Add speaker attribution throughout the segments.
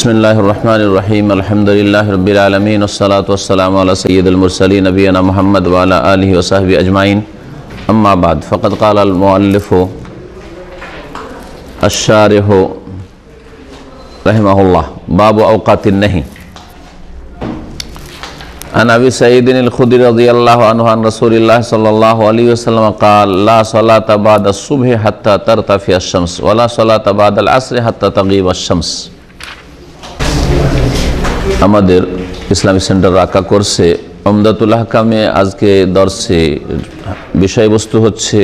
Speaker 1: बिस्मिल्लाहिर रहमानिर रहीम अल्हम्दुलिल्लाहि रब्बिल आलमीन वस्सलातु वस्सलामु अला सय्यिदिल मुरसलीन नबियना मुहम्मद व अला आलिहि व सहबिहि अजमाइन अम्मा बाद फ़क़द क़ाल अल मुअल्लिफ़ु अश-शारिहु रहिमहुल्लाह बाबु औक़ातिन नही अन अबी सईदिन अल-खुदरी रज़ियल्लाहु अन्हु अन रसूलिल्लाह सल्लल्लाहु अलैहि वसल्लम क़ाल ला सलाता बादा सुबह हत्ता तरतफ़िया अश-शम्स व ला सलाता बादा अल-अस्र हत्ता तग़ीब अश-शम्स। আমাদের ইসলামিক সেন্টার রাকা কোর্সে উমদাতুল আহকামে আজকে দর্শে বিষয়বস্তু হচ্ছে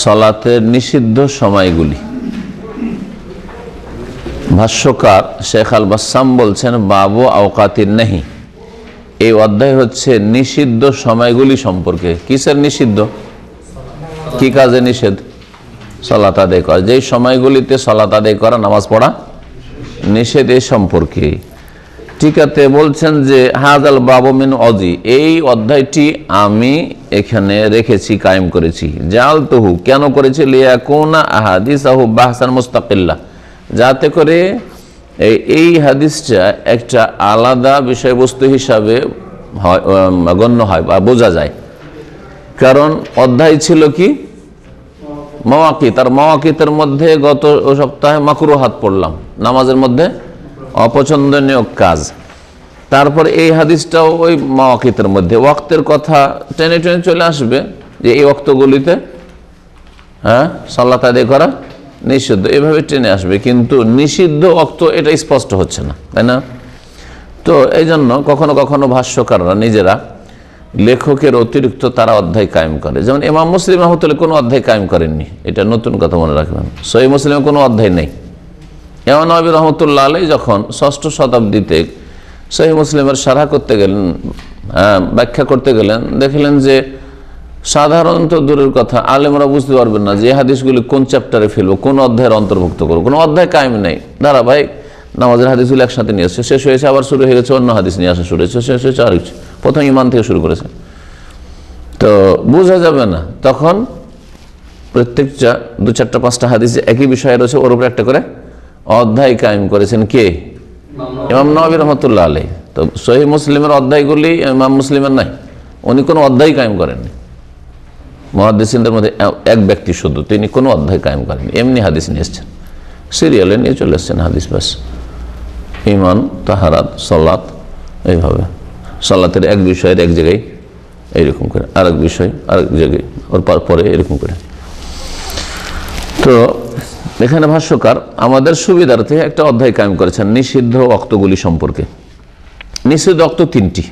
Speaker 1: সালাতের নিষিদ্ধ সময়গুলি। ভাষ্যকার শেখ আল বাসাম বলছেন বাবু আওকাতিন নাহি, এই অধ্যায় হচ্ছে নিষিদ্ধ সময়গুলি সম্পর্কে। কিসের নিষিদ্ধ? কি কাজে নিষেধ? সালাত আদায় করা। যেই সময়গুলিতে সালাত আদায় করা, নামাজ পড়া নিষেধ, এই সম্পর্কে। টিকাতে বলছেন যে হাজাল বাবু মিন অজি, এই অধ্যায়টি আমি এখানে রেখেছি, কায়েম করেছি। জালতুহু, কেন করেছি? লিয়াকুনা আহাদিসাহু বাহসান মুস্তাকিল্লাহ, যাতে করে এই হাদিসটা একটা আলাদা বিষয়বস্তু হিসাবে গণ্য হয় বা বোঝা যায়। কারণ অধ্যায় ছিল কি? মাওয়াকিত। আর মাওয়াকিতের মধ্যে গত সপ্তাহে মাকরুহাত পড়লাম, নামাজের মধ্যে অপছন্দনীয় কাজ। তারপর এই হাদিসটাও ওই মাওয়াকিতের মধ্যে, ওয়াক্তের কথা টেনে টেনে চলে আসবে যে এই ওয়াক্তগুলিতে সালাত আদায় করা নিষিদ্ধ, এভাবে টেনে আসবে। কিন্তু নিষিদ্ধ ওয়াক্ত এটা স্পষ্ট হচ্ছে না, তাই না? তো এই জন্য কখনো কখনো ভাষ্যকাররা নিজেরা লেখকের অতিরিক্ত তারা অধ্যায় কায়েম করে। যেমন ইমাম মুসলিম রাহমাতুল্লাহ কোনো অধ্যায় কায়েম করেননি, এটা নতুন কথা মনে রাখবেন। সহিহ মুসলিমে কোনো অধ্যায় নেই। ইমাম নবী রহমতুল্লাহ আলাইহি যখন 6ষ্ঠ শতাব্দীতে সহিহ মুসলিমের শারহ করতে গেলেন, ব্যাখ্যা করতে গেলেন, দেখলেন যে সাধারণত দূরের কথা আলেমরা বুঝতে পারবেন না যে হাদিসগুলি কোন চ্যাপ্টারে ফেলবো, কোন অধ্যায়ের অন্তর্ভুক্ত করবো। কোনো অধ্যায় কায়েম নেই, ধারাবাহিক নামাজের হাদিসগুলি একসাথে নিয়ে আসছে, শেষ হয়েছে, আবার শুরু হয়ে গেছে অন্য হাদিস নিয়ে আসা শুরু হয়েছে, শেষ হয়েছে আর কিছু, প্রথম ইমান থেকে শুরু করেছে। তো বোঝা যাবে না, তখন প্রত্যেকটা 2, 4, 5টা হাদিস একই বিষয়ে রয়েছে, ওর উপরে একটা করে অধ্যায় কায়েম করেছেন কে? ইমাম নবী রহমতুল্লাহ আলাইহি। তো সহিহ মুসলিমের অধ্যায়গুলি ইমাম মুসলিমের নাই, উনি কোনো অধ্যায় কায়েম করেননি। মুহাদ্দিসিনদের মধ্যে এক ব্যক্তি শুধু, তিনি কোনো অধ্যায় কায়েম করেননি, এমনি হাদিস নিয়ে এসছেন, সিরিয়ালে নিয়ে চলে এসছেন হাদিস, ব্যাস। ইমান, তাহারাত, সালাত, এইভাবে সালাতের এক বিষয়ের এক জায়গায় এইরকম করে, আরেক বিষয় আরেক জায়গায়, ওর পরে এরকম করে। তো এখানে ভাষ্যকার আমাদের সুবিধার্থে একটা অধ্যায় কায়েম করেছেন নিষিদ্ধ ওয়াক্তগুলি সম্পর্কে। নিষিদ্ধ ওয়াক্ত 3টি।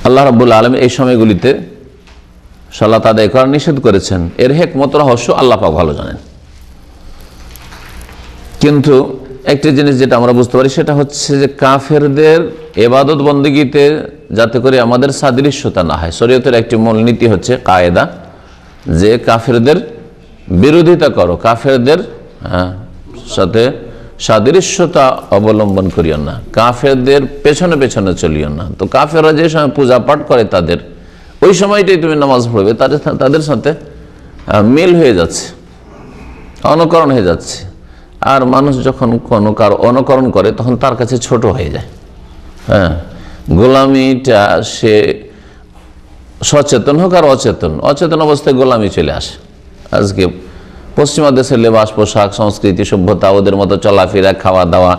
Speaker 1: আল্লাহ রাব্বুল আলামিন এই সময়গুলিতে সালাত আদায় করা নিষেধ করেছেন। এর হিকমত রহস্য আল্লাহ পাক ভালো জানেন। কিন্তু একটি জিনিস যেটা আমরা বুঝতে পারি সেটা হচ্ছে যে কাফেরদের ইবাদত বন্দেগীতে যাতে করে আমাদের সাদৃশ্যতা না হয়। শরীয়তের একটি মূলনীতি হচ্ছে কায়েদা, যে কাফেরদের বিরোধিতা করো, কাফেরদের সাথে সাদৃশ্যতা অবলম্বন করিও না, কাফেরদের পেছনে পেছনে চলিও না। তো কাফেররা যে সময় পূজা পাঠ করে তাদের ওই সময়টাই তুমি নামাজ পড়বে, তাদের সাথে মিল হয়ে যাচ্ছে, অনুকরণ হয়ে যাচ্ছে। আর মানুষ যখন কোনো কার অনুকরণ করে তখন তার কাছে ছোট হয়ে যায়। গোলামিটা সে সচেতন হোক আর অচেতন অবস্থায় গোলামি চলে আসে। আজকে পশ্চিমা দেশের লেবাস, পোশাক, সংস্কৃতি, সভ্যতা, ওদের মতো চলাফেরা, খাওয়া দাওয়া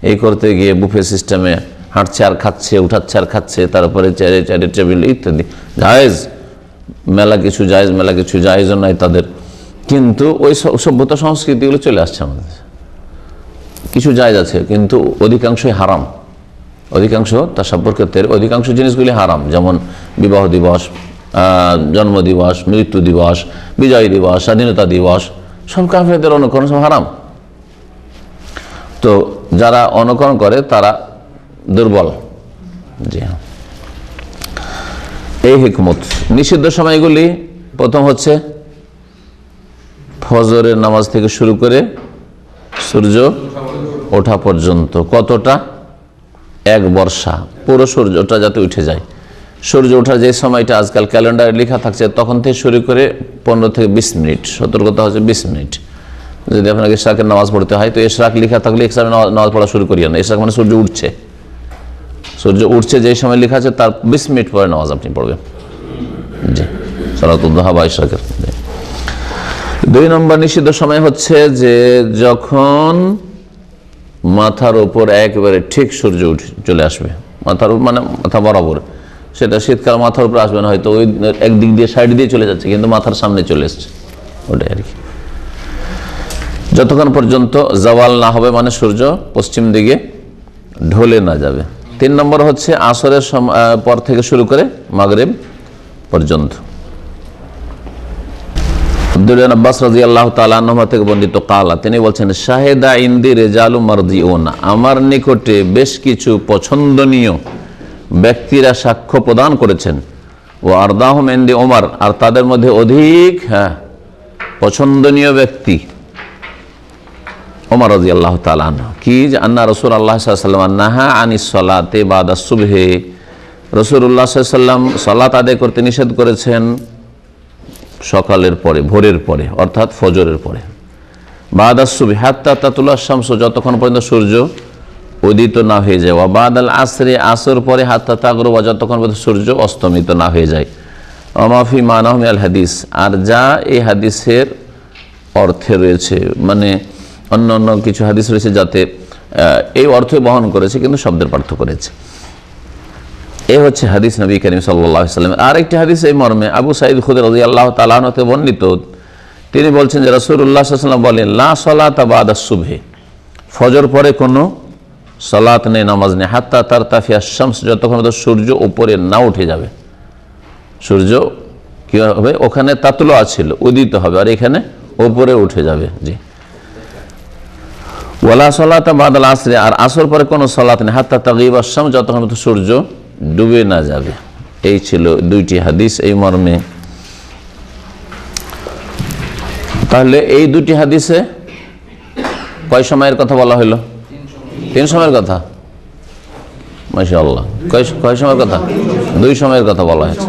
Speaker 1: এই করতে গিয়ে বুফে সিস্টেমে হাঁটছে আর খাচ্ছে, উঠাচ্ছে আর খাচ্ছে, তারপরে চেয়ারে চেয়ারে টেবিল ইত্যাদি জায়েজ, মেলা কিছু জায়েজ, মেলা কিছু জায়েজও নাই তাদের। কিন্তু ওই সভ্যতা সংস্কৃতিগুলো চলে আসছে আমাদের। কিছু জায়েজ আছে কিন্তু অধিকাংশই হারাম। অধিকাংশ তার সম্পর্কে অধিকাংশ জিনিসগুলি হারাম, যেমন বিবাহ দিবস, জন্ম দিবস, মৃত্যু দিবস, বিজয় দিবস, স্বাধীনতা দিবস, সব কাফেরদের অনুকরণ, সব হারাম। তো যারা অনুকরণ করে তারা দুর্বল। জি হ্যাঁ, এই হিকমত। নিষিদ্ধ সময়গুলি প্রথম হচ্ছে ফজরের নামাজ থেকে শুরু করে সূর্য ওঠা পর্যন্ত। কতটা? 1 বর্ষা, পুরো সূর্যটা যাতে উঠে যায়। সূর্য ওঠার যে সময়টা আজকাল ক্যালেন্ডারে লেখা থাকছে তখন থেকে শুরু করে 15 থেকে 20 মিনিট, সতর্কতা হচ্ছে 20 মিনিট। যদি আপনাকে ইশরাকের নামাজ পড়তে হয় তো ইশরাক লেখা থাকলে ইশরাকের নামাজ পড়া শুরু করিও না। ইশরাক মানে সূর্য উঠছে, সূর্য উঠছে যে সময় লেখা আছে তার 20 মিনিট পরে নামাজ আপনি পড়বেন। জি, সালাতুদ দুহা বা ইশরাকের। 2 নম্বর নিষিদ্ধ সময় হচ্ছে যে যখন মাথার উপর একেবারে ঠিক সূর্য চলে আসবে, মাথার উপর মানে মাথা বরাবর, সেটা শীতকাল মাথার উপর আসবে না, হয়তো ওই একদিক দিয়ে সাইড দিয়ে চলে যাচ্ছে কিন্তু মাথার সামনে চলে এসছে, ওটাই আর কি। যতক্ষণ পর্যন্ত জাওয়াল না হবে মানে সূর্য পশ্চিম দিকে ঢলে না যাবে। 3 নম্বর হচ্ছে আসরের পর থেকে শুরু করে মাগরিব পর্যন্ত। আব্দুল্লাহ ইবনে আব্বাস রাদিয়াল্লাহু তাআলা আনহু থেকে বর্ণিত কালা, তিনি বলছেন শাহেদা ইনদি রিজালু মারদিউন, আমার নিকটে বেশ কিছু পছন্দনীয় ব্যক্তিরা সাক্ষ্য প্রদান করেছেন। ও আরদাহুম ইনদি ওমর, আর তাদের মধ্যে অধিক পছন্দনীয় ব্যক্তি ওমর রাদিয়াল্লাহু তাআলা আনহু। কি যে আন্না রাসূলুল্লাহ সাল্লাল্লাহু আলাইহি ওয়াসাল্লাম নাহা আনিস সালাতি বাদা সুবহি, রাসূলুল্লাহ সাল্লাল্লাহু আলাইহি ওয়াসাল্লাম সালাত আদায় করতে নিষেধ করেছেন সকালের পরে, ভোরের পরে, অর্থাৎ ফজরের পরে। বাদা সুবহি হাত্তা তাতুলা শামস, যতক্ষণ পর্যন্ত সূর্য উদিত না হয়ে যায়। ওয়া বাদাল আসরি, আসর পরে, হাত্তা তাগরুবা, যতক্ষণ পর্যন্ত সূর্য অস্তমিত না হয়ে যায়। ওয়া মা ফি মানাহু মিনাল হাদিস, আর যা এই হাদিসের অর্থে রয়েছে, মানে অন্য অন্য কিছু হাদিস রয়েছে যাতে এই অর্থ বহন করেছে কিন্তু শব্দের পার্থক্য করেছে। এই হচ্ছে হাদিস নবী করিম সাল্লাল্লাহু আলাইহি ওয়াসাল্লাম। আর একটি হাদিস এই মর্মে আবু সাঈদ খুদরি রাদিয়াল্লাহু তাআলা আনহু থেকে বর্ণিত, তিনি বলছেন যে রাসূলুল্লাহ সাল্লাল্লাহু আলাইহি ওয়াসাল্লাম বলেন লা সালাতা বাদা সুবহি, ফজর পরে কোনো সালাত নেই, নামাজ নেই, হাত্তা তারতাফিয়া শামস, যতক্ষণ পর্যন্ত সূর্য উপরে না উঠে যাবে। সূর্য কি হবে, ওখানে তাতলুয়া ছিল, উদিত হবে, আর এখানে উপরে উঠে যাবে। জি, ওয়ালা সালাতা বাদাল আসরি, আর আসর পরে কোনো সালাত নেই, হাত্তা তাগিবা শামস, যতক্ষণ পর্যন্ত সূর্য ডুবে না যাবে। এই ছিল 2টি হাদিস এই মর্মে। তাহলে এই 2টি হাদিসে কয় সময়ের কথা বলা হলো? 3 সময়ের কথা। মাশাআল্লাহ, কয় সময়ের কথা? 2 সময়ের কথা বলা হয়েছে।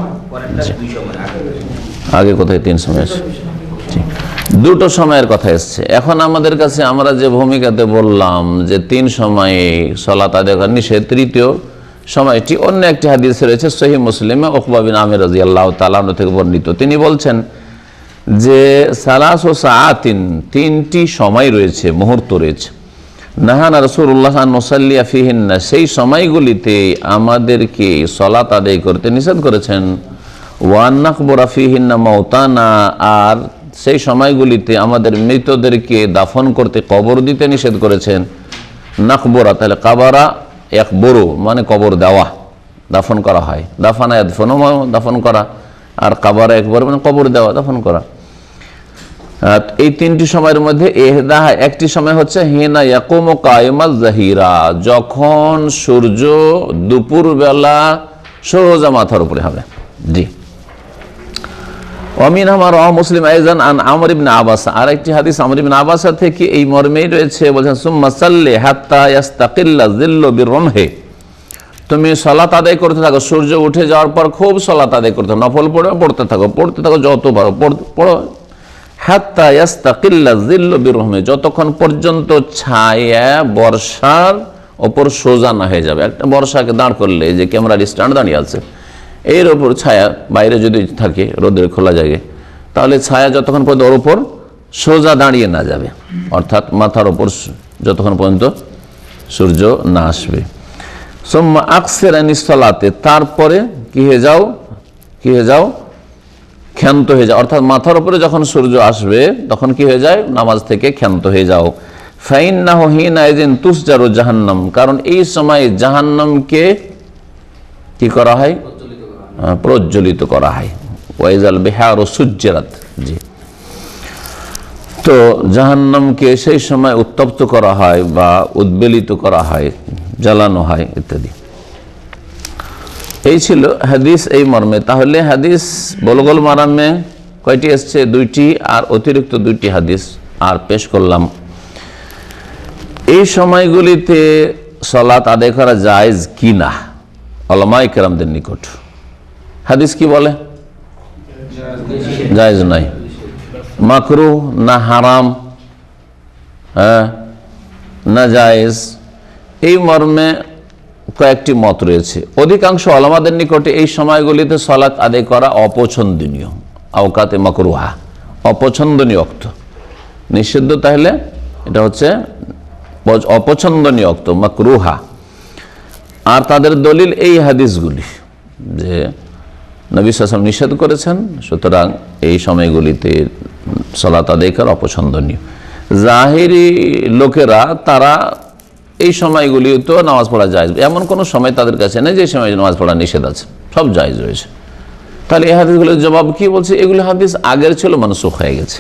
Speaker 1: আগে কোথায় 3 সময় আছে? 2টো সময়ের কথা এসছে। এখন আমাদের কাছে আমরা যে ভূমিকাতে বললাম যে 3 সময়ে সালাত আদায় করা নিষেধ, তৃতীয় সময়টি অন্য একটি হাদিসে রয়েছে সহিহ মুসলিমে, উকবা বিন আমির রাদিয়াল্লাহু তাআলা আনহু থেকে বর্ণিত। তিনি বলছেন যে সালাসু সাআতিন, 3টি সময় রয়েছে, মুহূর্ত রয়েছে। নাহানা রাসূলুল্লাহ আন নুসাল্লিয়া ফিহিন্না, সেই সময়গুলিতে আমাদেরকে সালাত আদায় করতে নিষেধ করেছেন। ওয়া নাকবুরা ফিহিন্না মাউতানা, আর সেই সময়গুলিতে আমাদের মৃতদেরকে দাফন করতে, কবর দিতে নিষেধ করেছেন। নাকবুরা, তাহলে কাবারা এক বড় মানে কবর দেওয়া, দাফন করা হয়, দাফানা ইয়াদফানু, দাফন করা, আর কাবারা একবার মানে কবর দেওয়া, দাফন করা। এই 3টি সময়ের মধ্যে এহদাহা, একটি সময় হচ্ছে হিনা ইয়াকুমু কায়মাল জাহিরা, যখন সূর্য দুপুর বেলা সোজা মাথার উপরে হবে। জি, ওয়ামিন আমার মুসলিম আইজান আন আমর ইবনে আবাস, আর একটি হাদিস আমর ইবনে আবাস থেকে এই মর্মেই রয়েছে, বলেন সুম্মা সাল্লি হাত্তা ইয়াস্তাকিল্লা জিল্লু বিরমহি, তুমি সালাত আদায় করতে থাকো, সূর্য উঠে যাওয়ার পর খুব সালাত আদায় করতে থাকো, নফল পড়তে থাকো যত পারো পড়ো। হাত্তা ইয়াস্তাকিল্লা জিল্লু বিরমহি, যতক্ষণ পর্যন্ত ছায়া বর্ষার ওপর সোজা না হয়ে যাবে। একটা বর্ষাকে দাঁড় করলে, যে ক্যামেরার স্ট্যান্ড দাঁড়িয়ে আছে, এর ওপর ছায়া বাইরে যদি থাকে রোদের খোলা জায়গায়, তাহলে ছায়া যতক্ষণ পর্যন্ত ওর উপর সোজা দাঁড়িয়ে না যাবে, অর্থাৎ মাথার ওপর যতক্ষণ পর্যন্ত সূর্য না আসবে। সুম্মা আকসির আনিস সালাতে, তারপরে কি হয়ে যাও, ক্ষান্ত হয়ে যাও, অর্থাৎ মাথার উপরে যখন সূর্য আসবে তখন কি হয়ে যায়, নামাজ থেকে ক্ষান্ত হয়ে যাও। ফাইন্নাহু হিনা ইযিন তুসজারু জাহান্নাম, কারণ এই সময় জাহান্নামকে কি করা হয়, প্রজ্বলিত করা হয়। ওয়াইজাল বিহারু সুজ্জিরাত, জি, তো জাহান্নামকে সেই সময় উত্তপ্ত করা হয় বা উদ্বেলিত করা হয়, জ্বালানো হয় ইত্যাদি। এই ছিল হাদিস এই মর্মে। তাহলে হাদিস বুলুগুল মারামে কয়টি এসছে? 2টি, আর অতিরিক্ত 2টি হাদিস আর পেশ করলাম। এই সময়গুলিতে সালাত আদায় করা জায়েজ কি না উলামায়ে কেরামদের নিকট হাদিস কি বলে? জায়েজ নাই। মাকরুহ না হারাম? হ্যাঁ না জায়েজ, এই মর্মে কয়েকটি মত রয়েছে। অধিকাংশ ওলামাদের নিকটে এই সময়গুলিতে সালাত আদায় করা অপছন্দনীয়, আওকাতে মাকরুহা, অপছন্দনীয় ওয়াক্ত, নিষিদ্ধ, তাহলে এটা হচ্ছে অপছন্দনীয় ওয়াক্ত, মাকরুহা। আর তাদের দলিল এই হাদিসগুলি যে নবী সাল্লাল্লাহু আলাইহি ওয়াসাল্লাম নিষেধ করেছেন, সুতরাং এই সময়গুলিতে সালাত আদায় করা অপছন্দনীয়। জাহিরি লোকেরা তারা এই সময়গুলিতেও নামাজ পড়া জায়েজ, এমন কোনো সময় তাদের কাছে নেই যে সময় নামাজ পড়া নিষেধ আছে, সব জায়েজ রয়েছে। তাহলে এই হাদিসগুলোর জবাব কি বলছে? এগুলো হাদিস আগের ছিল, মানসুখ হয়ে গেছে।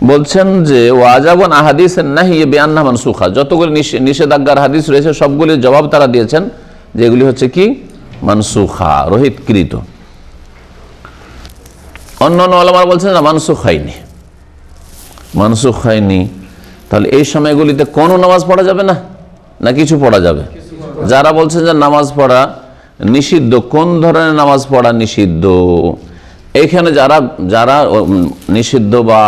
Speaker 1: বলছেন যে ওয়াজাবুন আহাদিসের নাহি বিআন্নাহা মানসুখা, যতগুলি নিষেধাজ্ঞার হাদিস রয়েছে সবগুলির জবাব তারা দিয়েছেন যে এগুলি হচ্ছে কি মানসুখা, রহিতকৃত। অন্যান্য ওলামারা বলছেন না, মানসুখ হয়নি, মানসুখ হয়নি। তাহলে এই সময়গুলিতে কোনো নামাজ পড়া যাবে না, না কিছু পড়া যাবে? যারা বলছেন যে নামাজ পড়া নিষিদ্ধ, কোন ধরনের নামাজ পড়া নিষিদ্ধ? এইখানে যারা যারা নিষিদ্ধ বা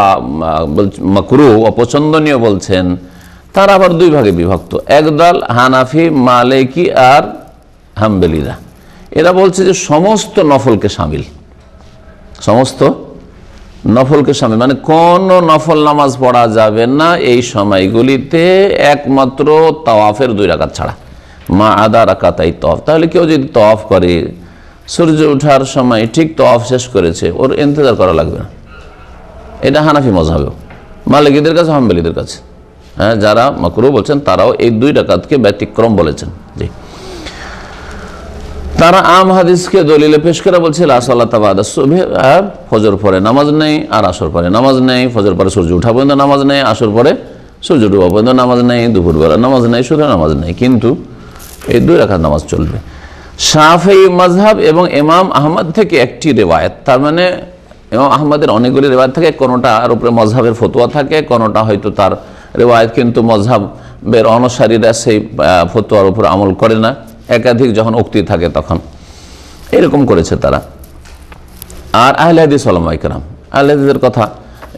Speaker 1: মাকরুহ, অপছন্দনীয় বলছেন, তারা আবার দুই ভাগে বিভক্ত। একদল হানাফি, মালিকি আর হাম্বলীরা, এরা বলছে যে সমস্ত নফলকে শামিল, সমস্ত নফলকে শামিল, মানে কোনো নফল নামাজ পড়া যাবে না এই সময়গুলিতে, একমাত্র তাওয়াফের 2 রাকাত ছাড়া, মা আদা রাকাতাই তাওয়াফ। তাহলে কেউ যদি তাওয়াফ করে, সূর্য ওঠার সময় ঠিক তাওয়াফ শেষ করেছে, ওর ইন্তজার করা লাগবে না। এটা হানাফি মযহাবেও, মালিকীদের কাছে, হাম্বলীদের কাছে, হ্যাঁ, যারা মাকরুহ বলছেন তারাও এই 2 রাকাতকে ব্যতিক্রম বলেছেন। জি, তারা আম হাদিসকে দলিলে পেশ করে বলছে লা সালাতা বাদা সুবহি, ফজর পরে নামাজ নেই, আর আসর পরে নামাজ নেই, ফজর পরে সূর্য ওঠা পর্যন্ত নামাজ নেই, আসর পরে সূর্য ডোবা পর্যন্ত নামাজ নেই, দুপুরবেলা নামাজ নেই, শুধু নামাজ নেই, কিন্তু এই 2 রাকাত নামাজ চলবে। শাফিঈ মাযহাব এবং ইমাম আহমদ থেকে একটি রিওয়ায়াত, তার মানে ইমাম আহমদের অনেকগুলি রিওয়ায়াত থাকে, কোনোটার উপরে মযহাবের ফতোয়া থাকে, কোনোটা হয়তো তার রিওয়ায়াত কিন্তু মযহাবের অনুসারীরা সেই ফতোয়ার উপর আমল করে না, একাধিক যখন উক্তি থাকে তখন এরকম করেছে তারা। আর আহলে হাদিস ওলামায়ে কেরাম, আহলে হাদিসের কথা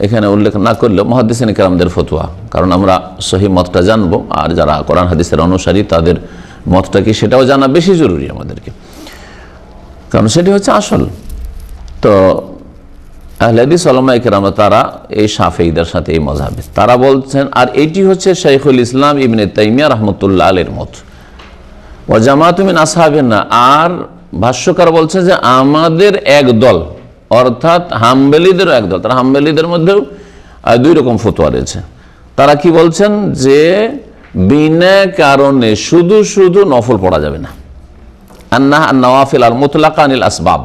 Speaker 1: এখানে উল্লেখ না করলেও মুহাদ্দিসিনে কেরামদের ফতোয়া, কারণ আমরা সহি মতটা জানবো, আর যারা কোরআন হাদিসের অনুসারী তাদের মতটা কি সেটাও জানা বেশি জরুরি আমাদেরকে, কারণ সেটি হচ্ছে আসল। তো আহলে হাদিস ওলামায়ে কেরাম তারা এই শাফিঈদের সাথে এই মযহাবে তারা বলছেন, আর এটি হচ্ছে শাইখুল ইসলাম ইবনে তাইমিয়া রাহমাতুল্লাহ আলাইহির মত, ওয়া জামাআতুম মিন আসহাবিনা, আর ভাষ্যকার বলছে যে আমাদের এক দল, অর্থাৎ হাম্বলীদেরও এক দল, তারা হাম্বলীদের মধ্যেও 2 রকম ফতোয়া রয়েছে। তারা কি বলছেন যে বিনা কারণে শুধু শুধু নফল পড়া যাবে না, আন্নাহা নওয়াফিল আর মুতলাকা আনিল আসবাব,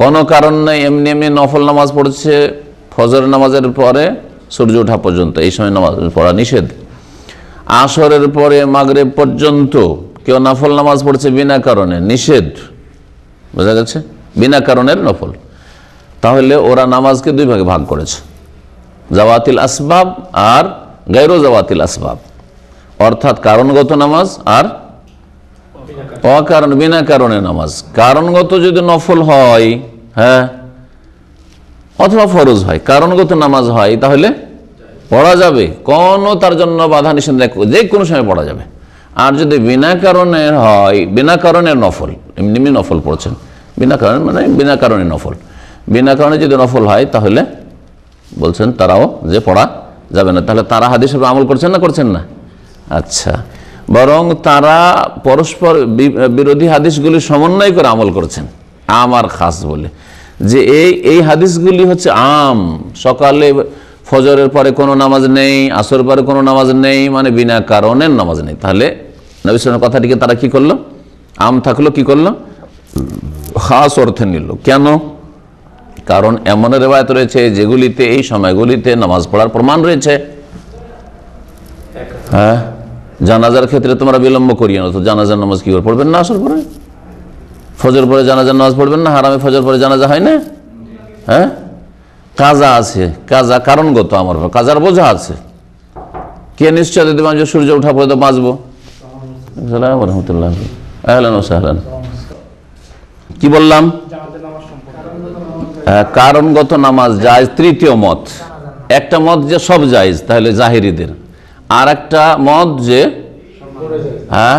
Speaker 1: কোনো কারণ নেই এমনি এমনি নফল নামাজ পড়ছে ফজর নামাজের পরে সূর্য ওঠা পর্যন্ত, এই সময় নামাজ পড়া নিষেধ। আসরের পরে মাগরিব পর্যন্ত কেউ নফল নামাজ পড়ছে বিনা কারণে, নিষেধ। বোঝা গেছে? বিনা কারণের নফল। তাহলে ওরা নামাজকে 2 ভাগে ভাগ করেছে, জাওয়াতিল আসবাব আর গায়রু জাওয়াতিল আসবাব, অর্থাৎ কারণগত নামাজ আর অকারণ বিনা কারণে নামাজ। কারণগত যদি নফল হয়, হ্যাঁ, অথবা ফরজ হয়, কারণগত নামাজ হয়, তাহলে পড়া যাবে, কোনো তার জন্য বাধা নিষেধ যে কোনো সময় পড়া যাবে। আর যদি বিনা কারণের হয়, বিনা কারণের নফল, এমনি এমনি নফল পড়ছেন বিনা কারণে, মানে বিনা কারণে নফল, বিনা কারণে যদি নফল হয় তাহলে বলছেন তারাও যে পড়া যাবে না। তাহলে তারা হাদিসের উপর আমল করছেন না, করছেন না? আচ্ছা, বরং তারা পরস্পর বিরোধী হাদিসগুলি সমন্বয় করে আমল করছেন, আম আর খাস বলে, যে এই হাদিসগুলি হচ্ছে আম, সকালে ফজরের পরে কোনো নামাজ নেই, আসর পরে কোনো নামাজ নেই, মানে বিনা কারণের নামাজ নেই। তাহলে নবী সাল্লাল্লাহু আলাইহি ওয়াসাল্লাম কথাটিকে তারা কি করলো? আম থাকলো, কি করলো? খাস অর্থে নিল। কেন? কারণ এমন রিওয়ায়াত রয়েছে যেগুলিতে এই সময়গুলিতে নামাজ পড়ার প্রমাণ রয়েছে। হ্যাঁ, জানাজার ক্ষেত্রে তোমরা বিলম্ব করিয়ে না, তো জানাজার নামাজ কি করে পড়বেন না? আসর পরে, ফজর পরে জানাজার নামাজ পড়বেন না? হারামে ফজর পরে জানাজা হয় না? হ্যাঁ, কাজা আছে, কাজা কারণগত, আমার কাজার বোঝা আছে। কে নিশ্চয় দিতে পারবে সূর্য ওঠা পর্যন্ত বাঁচবো? রহমতুল্লাহ, আহলান ওয়া সাহলান। কি বললাম? কারণগত নামাজ জায়েজ, তৃতীয় মত। একটা মত যে সব জায়েজ, তাহলে জাহেরিদের, আর একটা মত যে হ্যাঁ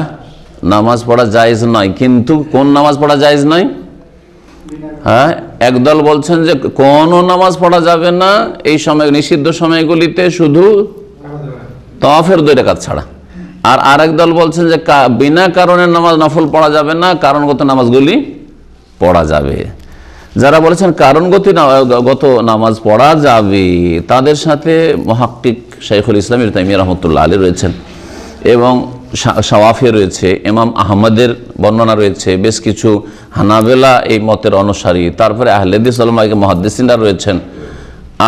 Speaker 1: নামাজ পড়া জায়েজ নয়, কিন্তু কোন নামাজ পড়া জায়েজ নয়? হ্যাঁ, একদল বলছেন যে কোনো নামাজ পড়া যাবে না এই সময়, নিষিদ্ধ সময়গুলিতে, শুধু তাওয়াফের 2 রাকাত ছাড়া। আর আরেক দল বলছেন যে বিনা কারণে নামাজ নফল পড়া যাবে না, কারণগত নামাজগুলি পড়া যাবে। যারা বলেছেন কারণগত নামাজ পড়া যাবে তাদের সাথে মুহাক্কিক শাইখুল ইসলাম ইবনে তাইমিয়া রাহমাতুল্লাহ আলাইহি রয়েছেন, এবং শাওয়াফি রয়েছে, ইমাম আহমদের বর্ণনা রয়েছে, বেশ কিছু হানাবেলা এই মতের অনুসারী, তারপরে আহলে হাদিস ওলামা মুহাদ্দিসিনরা রয়েছেন।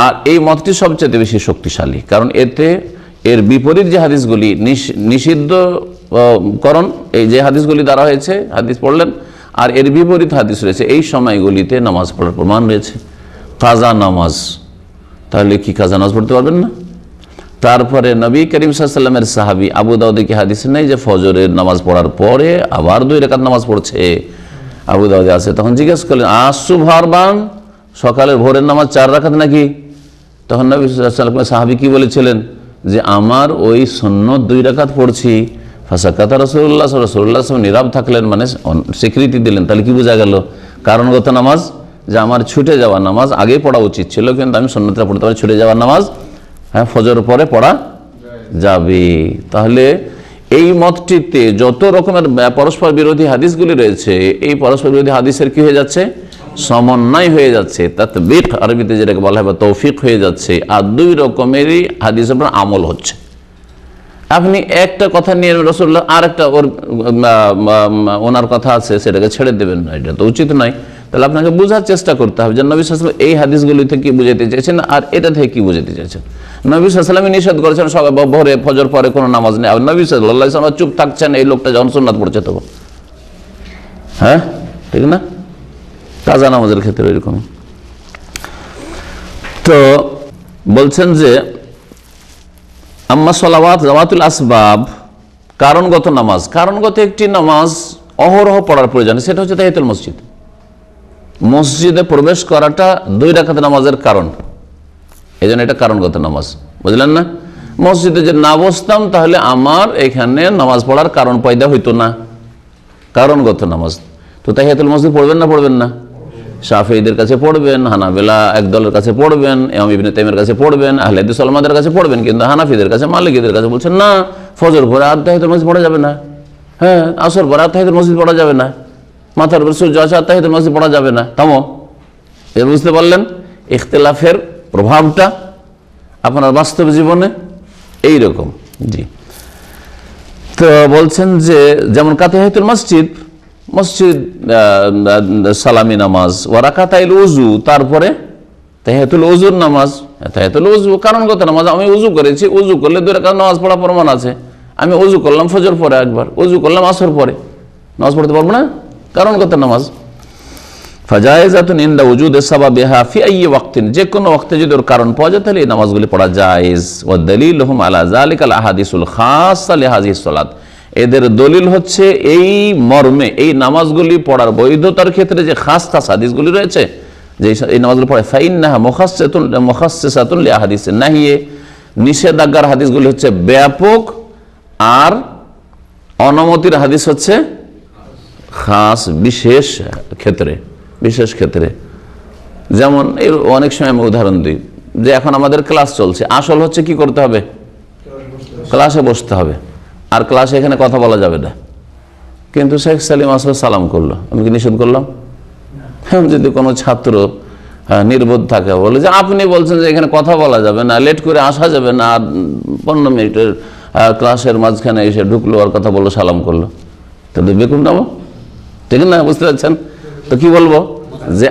Speaker 1: আর এই মতটি সবচেয়ে বেশি শক্তিশালী, কারণ এতে এর বিপরীত যে হাদিসগুলি নিষিদ্ধকরণ, এই যে হাদিসগুলি দ্বারা হয়েছে, হাদিস পড়লেন, আর এর বিপরীত হাদিস রয়েছে এই সময়গুলিতে নামাজ পড়ার প্রমাণ রয়েছে। কাজা নামাজ, তাহলে কি কাজা নামাজ পড়তে পারবেন না? তারপরে নবী করিম সাল্লাল্লাহু আলাইহি ওয়াসাল্লামের সাহাবী আবু দাউদে কি হাদিস নেই যে ফজরের নামাজ পড়ার পরে আবার 2 রাকাত নামাজ পড়ছে? আবু দাউদে আছে। তখন জিজ্ঞেস করলেন আসুবহারবান, সকালের ভোরের নামাজ 4 রাকাত নাকি? তখন নবী সাল্লাল্লাহু আলাইহি ওয়াসাল্লাম সাহাবী কি বলেছিলেন যে আমার ওই সুন্নত 2 রাকাত পড়ছি। ফাসাকাতা রাসূলুল্লাহ সাল্লাল্লাহু আলাইহি ওয়াসাল্লাম, নীরব থাকলেন, মানে স্বীকৃতি দিলেন। তাহলে কি বোঝা গেল? কারণগত নামাজ, যে আমার ছুটে যাওয়ার নামাজ আগেই পড়া উচিত ছিল, কিন্তু আমি সুন্নতটা পড়তে পারি, ছুটে যাওয়ার নামাজ হ্যাঁ ফজর পরে পড়া যাবে। তাহলে এই মতটিতে যত রকমের পরস্পর বিরোধী হাদিসগুলি রয়েছে, এই পরস্পর বিরোধী হাদিসের কি হয়ে যাচ্ছে? সমন্বয় হয়ে যাচ্ছে, তাতবিক আরবিতে যেটাকে বলা হয়, বা তৌফিক হয়ে যাচ্ছে, আর 2 রকমেরই হাদিসের উপর আমল হচ্ছে। আপনি একটা কথা নিয়ে রাসূলুল্লাহ আর একটা ওনার কথা আছে সেটাকে ছেড়ে দেবেন না, এটা তো উচিত নয়। তাহলে আপনাকে বোঝার চেষ্টা করতে হবে যে নবী সাল্লাল্লাহু আলাইহি ওয়াসাল্লাম এই হাদিসগুলি থেকে কি বুঝাতে চাইছেন আর এটা থেকে কি বুঝাতে চাইছেন। নবী সাল্লাল্লাহু আলাইহি ওয়াসাল্লাম নিষেধ করেছেন ভোরে ফজর পরে কোনো নামাজ নেই, আর নবী সাল্লাল্লাহু আলাইহি ওয়াসাল্লাম চুপ থাকছেন এই লোকটা যখন সুন্নাত পড়ছে তখন। হ্যাঁ, ঠিক না? কাজা নামাজের ক্ষেত্রে এরকম। তো বলছেন যে আম্মা সালাওয়াত জাওয়াতুল আসবাব, কারণগত নামাজ, কারণগত একটি নামাজ অহরহ পড়ার প্রয়োজন, সেটা হচ্ছে তাহিয়াতুল মসজিদ। মসজিদে প্রবেশ করাটা 2 রাকাত নামাজের কারণ, এই জন্য এটা কারণগত নামাজ, বুঝলেন না? মসজিদে যে না বসতাম তাহলে আমার এখানে নামাজ পড়ার কারণ পয়দা হইতো না, কারণগত নামাজ। তো তাহিয়াতুল মসজিদ পড়বেন না পড়বেন না? শাফিঈদের কাছে পড়বেন, হানাবেলা একদলের কাছে পড়বেন, ইমাম ইবনে তাইমিয়ার কাছে পড়বেন, আহলে হাদিস ওলামাদের কাছে পড়বেন, কিন্তু হানাফিদের কাছে, মালিকীদের কাছে বলছেন না, ফজর পরে আর তাহিয়াতুল মসজিদ পড়া যাবে না। হ্যাঁ, আসর পরে আর তাহিয়াতুল মসজিদ পড়া যাবে না, মাথার উপর সূর্য আছে আর তাহিয়াতুল মসজিদ পড়া যাবে না। থামো, এর বুঝতে পারলেন ইখতিলাফের প্রভাবটা আপনার বাস্তব জীবনে এইরকম। জি, তো বলছেন যে যেমন তাহিয়াতুল মসজিদ, মসজিদ সালামি নামাজ, ওয়া রাকাতাইল উযু, তারপরে তাহিয়াতুল উযুর নামাজ। তাহিয়াতুল উযু কারণগত নামাজ, আমি উযু করেছি, উযু করলে 2 রাকাত নামাজ পড়া প্রমাণ আছে। আমি উযু করলাম ফজর পরে একবার, উযু করলাম আসর পরে, নামাজ পড়তে পারবো না? কারণগত নামাজ। ফাজায়েজাতুন ইনদা উজুদি সাবাবিহা ফি আইয়ি ওয়াক্তিন, যে কোনো ওয়াক্তে যদি ওর কারণ পাওয়া যায় তাহলে এই নামাজগুলি পড়া জায়েজ। ওয়া দালিলুহুম আলা যালিকাল আহাদিসুল খাসসা লিহাযিহিস সালাত, এদের দলিল হচ্ছে এই মর্মে, এই নামাজগুলি পড়ার বৈধতার ক্ষেত্রে যে খাস খাস হাদিসগুলি রয়েছে, যে এই নামাজগুলি পড়ে, ফাইন্নাহা মুখাসসাতুন লিআহাদিসিন নাহিয়ে, নিষেধাজ্ঞার হাদিসগুলি হচ্ছে ব্যাপক, আর অনুমতির হাদিস হচ্ছে খাস, বিশেষ ক্ষেত্রে, বিশেষ ক্ষেত্রে। যেমন এর অনেক সময় আমি উদাহরণ দিই যে এখন আমাদের ক্লাস চলছে, আসল হচ্ছে কি করতে হবে? ক্লাসে বসতে হবে, আর ক্লাসে এখানে কথা বলা যাবে না। কিন্তু শেখ সালিম আসলে সালাম করলো, আমি কি নিষেধ করলাম? যদি কোনো ছাত্র নির্বোধ থাকে, বলে যে আপনি বলছেন যে এখানে কথা বলা যাবে না, লেট করে আসা যাবে না, আর 15 মিনিটের ক্লাসের মাঝখানে এসে ঢুকলো আর কথা বললো, সালাম করলো, তাহলে বেকুব নামো, ঠিক না? বুঝতে পারছেন তো? কি বলবো যে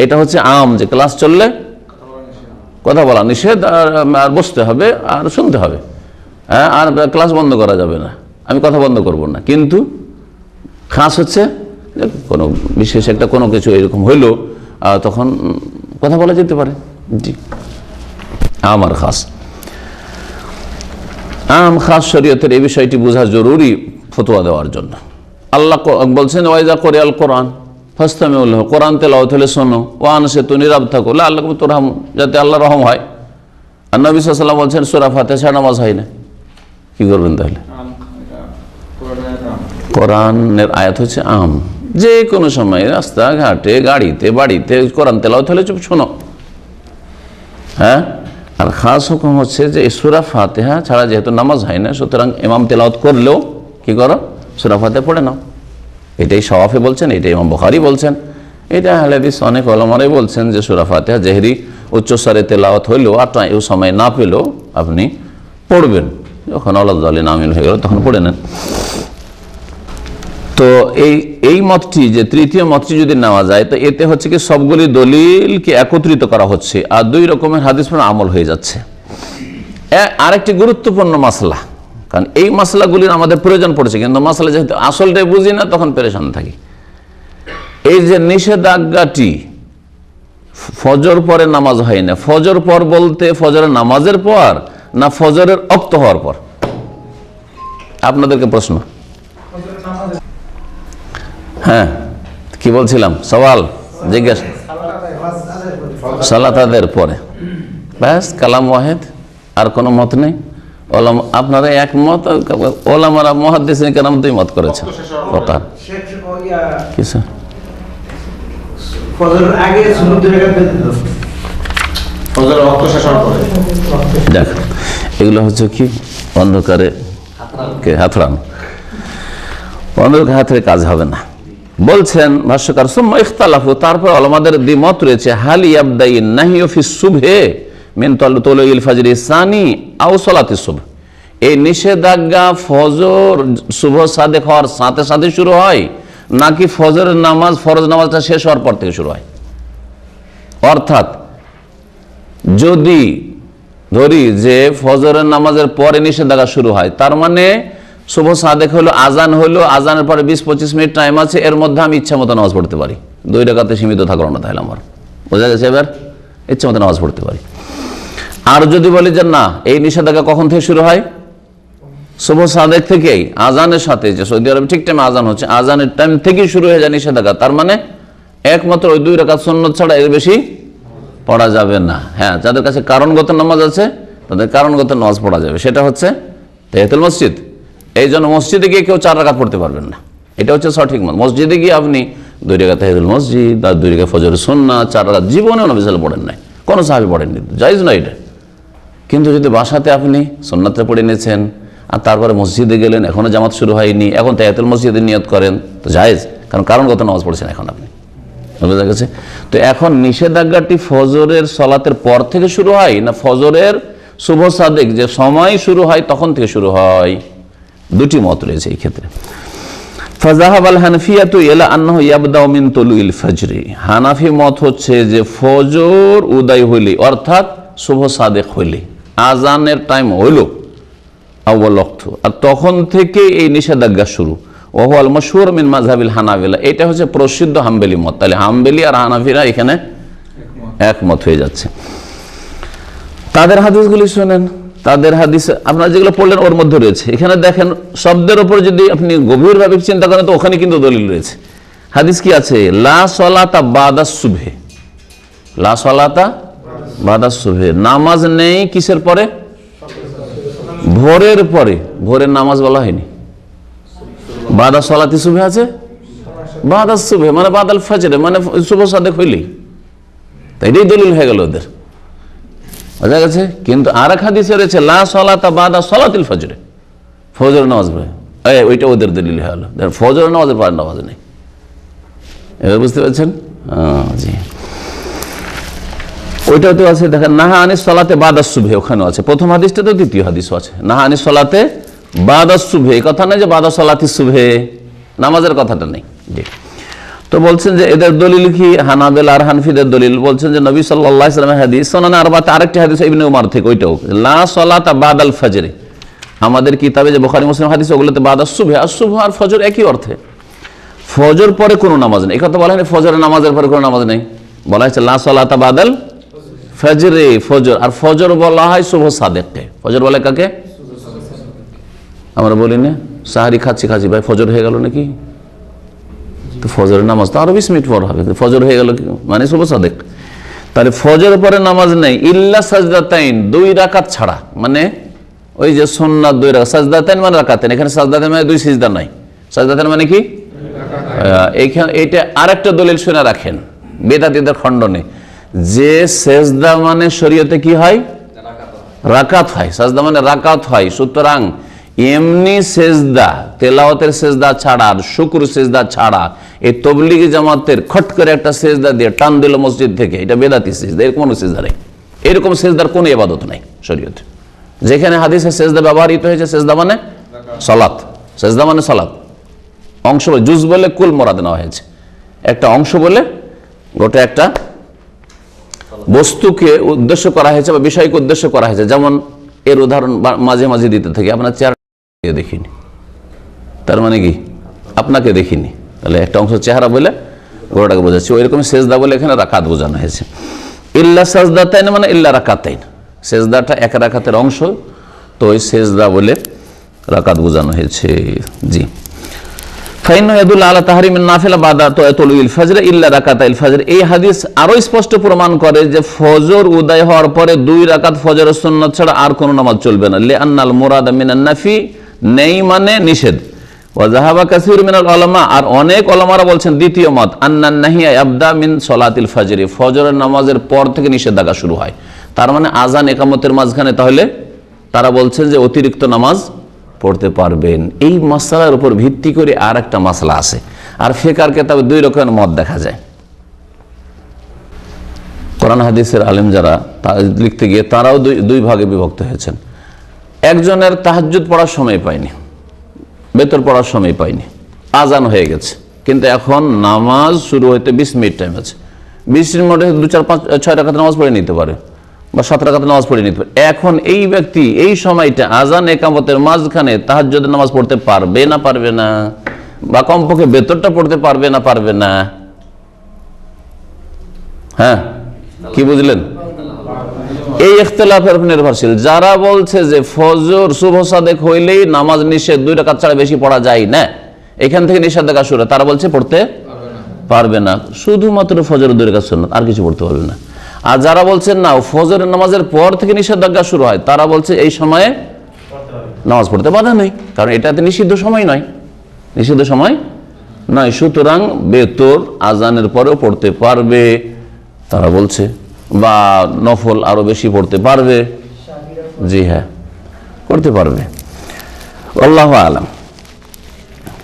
Speaker 1: এটা হচ্ছে আম, যে ক্লাস চললে কথা বলা নিষেধ, আর বসতে হবে আর শুনতে হবে, হ্যাঁ, আর ক্লাস বন্ধ করা যাবে না, আমি কথা বন্ধ করব না। কিন্তু খাস হচ্ছে কোনো বিশেষ একটা কোনো কিছু এরকম হইলো, তখন কথা বলা যেতে পারে। জি, আমার খাস, আম খাস শরীয়তের এই বিষয়টি বোঝা জরুরি ফতোয়া দেওয়ার জন্য। আল্লাহ বলছেন ওয়াইজা করে আল কোরআন ফাস্তামিউ লাহু, কোরআন তেলাওয়াত হলে শোনো, ওয়া আনসিতু, নীরব থাকো, লাআল্লাকুম তুরহামুন, যাতে আল্লাহ রহম হয়। আর নবী সাল্লাল্লাহু আলাইহি ওয়াসাল্লাম বলছেন সূরা ফাতিহা নামাজ হয় না, কি করবেন তাহলে? কোরআনের আয়াত হচ্ছে আম, যে কোনো সময় রাস্তাঘাটে, গাড়িতে, বাড়িতে কোরআন তেলাওয়াত হলে চুপ শোনো। হ্যাঁ, আর খাস হুকুম হচ্ছে যে সূরা ফাতিহা ছাড়া যেহেতু নামাজ হয় না, সুতরাং ইমাম তেলাওয়াত করলেও কি করো, সূরা ফাতিহা পড়ে নাও। এটাই সওয়াফে বলছেন, এটাই ইমাম বুখারী বলছেন, এটা আহলে হাদিস অনেক উলামারাই বলছেন যে সূরা ফাতিহা জেহরি উচ্চস্বরে তেলাওয়াত হইলেও আর সময় না পেলেও আপনি পড়বেন, যখন আল্লাহ আমিন হয়ে গেল তখন পড়ে নেন। তো এই মতটি, যে তৃতীয় মতটি যদি নেওয়া যায়, তো এতে হচ্ছে কি সবগুলি দলিলকে একত্রিত করা হচ্ছে আর দুই রকমের হাদিস পড়া আমল হয়ে যাচ্ছে। আরেকটি গুরুত্বপূর্ণ মাসলা, কারণ এই মাসলাগুলির আমাদের প্রয়োজন পড়ছে, কিন্তু মাসলা যেহেতু আসলটাই বুঝি না তখন পেরেশান থাকি। এই যে নিষেধাজ্ঞাটি ফজর পরে নামাজ হয় না, ফজর পর বলতে ফজরের নামাজের পর না ফজরের ওয়াক্ত হওয়ার পর? আপনাদেরকে প্রশ্ন। হ্যাঁ, কি বলছিলাম? সওয়াল জিজ্ঞাসা। সালাত আদায়ের পরে, ব্যাস, কালাম ওয়াহিদ, আর কোনো মত নেই। আপনারা একমত, ওলামারা মুহাদ্দিসিন কেরাম দুই মত করেছেন। কিছু দেখ, এগুলো হচ্ছে কি অন্ধকারে হাতড়ানো, অন্ধকারে হাতের কাজ হবে না। বলছেন ভাষ্যকার, সুম্মা ইখতালাফু, তারপর ওলামাদের দ্বিমত রয়েছে, হাল ইয়াবদাইন নাহিয়ু ফি সুবহে মিন তুলুইল ফাজরি সানি আও সালাতিস সুবহ, এই নিষেধাজ্ঞা ফজর শুভ সাদেক হওয়ার সাথে সাথে শুরু হয় নাকি ফজরের নামাজ, ফরজ নামাজটা শেষ হওয়ার পর থেকে শুরু হয়? অর্থাৎ যদি ধরি যে ফজরের নামাজের পরে নিষেধাজ্ঞা শুরু হয়, তার মানে শুভ সাদেক হলো, আজান হলো, আজানের পরে 20-25 মিনিট টাইম আছে, এর মধ্যে আমি ইচ্ছা মতো নামাজ পড়তে পারি, 2 রাকাতে সীমিত থাকলো না, তাহলে আমার বোঝা গেছে, এবার ইচ্ছা মতো নামাজ পড়তে পারি। আর যদি বলি যে না, এই নিষেধাজ্ঞা কখন থেকে শুরু হয়? শুভ সাদেক থেকেই, আজানের সাথে, যে সৌদি আরবে ঠিক টাইমে আজান হচ্ছে, আজানের টাইম থেকেই শুরু হয়ে যায় নিষেধাজ্ঞা, তার মানে একমাত্র ওই 2 রাকাত সুন্নত ছাড়া এর বেশি পড়া যাবে না। হ্যাঁ, যাদের কাছে কারণগত নামাজ আছে তাদের কারণগত নামাজ পড়া যাবে, সেটা হচ্ছে তাহিয়াতুল মসজিদ। এই জন্য মসজিদে গিয়ে কেউ 4 রাকাত পড়তে পারবেন না, এটা হচ্ছে সঠিক মত। মসজিদে গিয়ে আপনি 2 রাকাত তাহিয়াতুল মসজিদ আর 2 রাকাত ফজরের সুন্নাত, 4 রাকাত জীবনেও নবী সাল্লাল্লাহু আলাইহি ওয়াসাল্লাম পড়েন নাই, কোনো সাহাবী পড়েননি, জায়েজ নয় এটা। কিন্তু যদি বাসাতে আপনি সুন্নাতটা পড়ে নিয়েছেন আর তারপরে মসজিদে গেলেন, এখনো জামাত শুরু হয়নি, এখন তাহিয়াতুল মসজিদে নিয়ত করেন, তো জায়েজ, কারণ কারণগত নামাজ পড়ছেন এখন আপনি, বোঝা গেছে? তো এখন নিষেধাজ্ঞাটি ফজরের সালাতের পর থেকে শুরু হয় না ফজরের শুভ সাদেক যে সময় শুরু হয় তখন থেকে শুরু হয়? দুটি মত রয়েছে এই ক্ষেত্রে। ফাযাহাব আল হানাফিয়াতু ইলা আন্নাহু ইয়াবদাউ মিন তুলুইল ফাজরি, হানাফি মত হচ্ছে যে ফজর উদয় হইলে, অর্থাৎ শুভ সাদেক হইলে, আজানের টাইম হইল আউয়াল ওয়াক্ত, আর তখন থেকে এই নিষেধাজ্ঞা শুরু। ওহু আল মাশহুর মিন মাযহাবিল হানাবিলা, এটা হচ্ছে প্রসিদ্ধ হাম্বলি মত। তাহলে হাম্বলি আর হানাফিরা এখানে একমত হয়ে যাচ্ছে। তাদের হাদিসগুলি শোনেন, তাদের হাদিস আপনারা যেগুলো পড়লেন ওর মধ্যে রয়েছে। এখানে দেখেন শব্দের ওপর যদি আপনি গভীরভাবে চিন্তা করেন তো ওখানে কিন্তু দলিল রয়েছে। হাদিস কি আছে? লা সলাতা বাদাস সুবহে, লা সলাতা বাদাস সুবহে, নামাজ নেই কিসের পরে? ভোরের পরে। ভোরের নামাজ বলা হয়নি, বাদা সলাতি সুবহে আছে, বাদাস সুবহে মানে বাদাল ফজরে, মানে শুভ সাদেক হইলেই, তাই এটাই দলিল হয়ে গেল ওদের, বোঝা গেছে? কিন্তু আর এক হাদিসে রয়েছে লা সলাতা বাদা সলাতিল ফজরে, ফজরের নামাজ পড়ে, ওইটা ওদের দলিল হয়ে গেল, ফজরের নামাজের পর নামাজ নেই। এবার বুঝতে পারছেন? জি, ওইটাতে আছে দেখেন, নাহা আনিস সলাতে বাদাস সুবহে, ওখানেও আছে। প্রথম হাদিসটা তো দ্বিতীয় হাদিসও আছে, নাহা আনিস সলাতে বাদাস সুবহে, এই কথা নেই যে বাদা সলাতি সুবহে, নামাজের কথাটা নেই। জি, তো বলছেন যে এদের দলিল কি? হানাবেলা আর হানফিদের দলিল বলছেন যে নবী সাল্লাল্লাহু আলাইহি ওয়াসাল্লামের হাদিস সুনান আরবাতে আরেকটি হাদিস ইবনে উমর থেকে, ওইটাও লা সলাতা বাদাল ফজরে, আমাদের কিতাবে যে বুখারী মুসলিম হাদিস ওগুলোতে বাদাস সুবহে, আর সুবহ আর ফজর একই অর্থে, ফজর পরে কোনো নামাজ নেই। এই কথা বলা হয়নি ফজরের নামাজের পরে কোনো নামাজ নেই, বলা হয়েছে লা সলাতা বাদাল ফজরে, ফজর। আর ফজর বলা হয় শুভ সাদেককে, ফজর বলে কাকে? আমরা বলি না সাহারি খাচ্ছি ভাই ফজর হয়ে গেল নাকি, তো ফজরের নামাজ তো আরো 20 মিনিট পর হবে, ফজর হয়ে গেল মানে শুভ সাদেক। তাহলে ফজর পরে নামাজ নেই ইল্লা সাজদাতাইন, 2 রাকাত ছাড়া, মানে ওই যে সুন্নাত 2 রাকাত, সাজদাতাইন মানে রাকাতাইন, এখানে সাজদাতাইন মানে 2 সিজদা নাই, সাজদাতাইন মানে কি? এইখানে এইটা আরেকটা দলিল শুনে রাখেন বেদাতীদের খণ্ডনে, যে সেজদা মানে শরীয়তে কি হয়? রাকাত হয়। সাজদা মানে রাকাত হয়। সুতরাং এমনি সেজদা, তেলাওয়াতের সেজদা ছাড়া, শুকর সেজদা ছাড়া, এই তবলিগি জামাতের খট করে একটা সেজদা দিয়ে টান দিল মসজিদ থেকে, এটা বেদাতি সেজদা, এরকম কোনো সেজদা নেই। এরকম সেজদার কোনো ইবাদত নাই শরীয়তে। যেখানে হাদিসে সেজদা ব্যবহৃত হয়েছে, সেজদা মানে সালাত, সেজদা মানে সালাত, অংশ বলে, জুজ বলে কুল মোরাদ নেওয়া হয়েছে, একটা অংশ বলে গোটা একটা বস্তুকে উদ্দেশ্য করা হয়েছে বা বিষয়কে উদ্দেশ্য করা হয়েছে। যেমন এর উদাহরণ মাঝে মাঝে দিতে থাকি, আপনার চেহারা দেখিনি, তার মানে কি? আপনাকে দেখিনি, তাহলে একটা অংশ চেহারা বলে গোটাকে বোঝাচ্ছি। ওইরকম সেজদা বলে এখানে রাকাত বোঝানো হয়েছে। ইল্লা সাজদাতাইন মানে ইল্লা রাকাতাইন, সেজদাটা এক রাকাতের অংশ, তো ওই সেজদা বলে রাকাত বোঝানো হয়েছে। জি, ফাইন ইয়াদুল্লাহ আলা তাহরিমিন নাফিলা বাদা তুলুল ফজর ইল্লা রাকাতাইল ফজর। এই হাদিস আরো স্পষ্ট প্রমাণ করে যে ফজর উদয় হওয়ার পরে 2 রাকাত ফজরের সুন্নাত ছাড়া আর কোনো নামাজ চলবে না। লিআন্নাল মুরাদ মিনান নাফি, নেই মানে নিষেধ। ওয়া যাহাবা কাসীর মিনাল উলামা, আর অনেক উলামারা বলছেন দ্বিতীয় মত, আন্নান নাহিয়া ইয়াবদা মিন সালাতিল ফজর, ফজরের নামাজের পর থেকে নিষেধাজ্ঞা শুরু হয়। তার মানে আজান একামতের মাঝখানে তাহলে তারা বলছেন যে অতিরিক্ত নামাজ পড়তে পারবেন। এই মাসলার উপর ভিত্তি করে আর একটা মাসলা আছে, আর ফিকহের কিতাবে 2 রকমের মত দেখা যায়। কোরআন হাদিসের আলেম যারা লিখতে গিয়ে তারাও দুই ভাগে বিভক্ত হয়েছেন। একজনের তাহাজ্জুদ পড়ার সময় পায়নি, বেতর পড়ার সময় পায়নি, আজান হয়ে গেছে, কিন্তু এখন নামাজ শুরু হইতে 20 মিনিট টাইম আছে, 20 মিনিট মধ্যে 2, 4, 5, 6 রাকাত নামাজ পড়ে নিতে পারে বা 7 রাকাত নামাজ পড়ে নিতে পারে। এখন এই ব্যক্তি এই সময়টা আজান একামতের মাঝখানে তাহাজ্জুদের নামাজ পড়তে পারবে না পারবে না, বা কমপক্ষে বেতরটা পড়তে পারবে না পারবে না? হ্যাঁ, কি বুঝলেন? এই ইখতিলাফের উপর নির্ভরশীল। যারা বলছে যে ফজর শুভ সাদেক হইলেই নামাজ নিষেধ, 2 রাকাত ছাড়া বেশি পড়া যায় না, এখান থেকে নিষেধাজ্ঞা শুরু, তারা বলছে পড়তে পারবে না, শুধুমাত্র ফজর 2 রাকাত সুন্নাত, আর কিছু পড়তে পারবে না। আর যারা বলছেন না, ফজরের নামাজের পর থেকে নিষেধাজ্ঞা শুরু হয়, তারা বলছে এই সময়ে নামাজ পড়তে বাধা নেই, কারণ এটাতে নিষিদ্ধ সময় নয়, নিষিদ্ধ সময় নয়। সুতরাং বেতর আজানের পরেও পড়তে পারবে তারা বলছে, বা নফল আরো বেশি পড়তে পারবে। জি হ্যাঁ, করতে পারবে, আল্লাহু আলাম।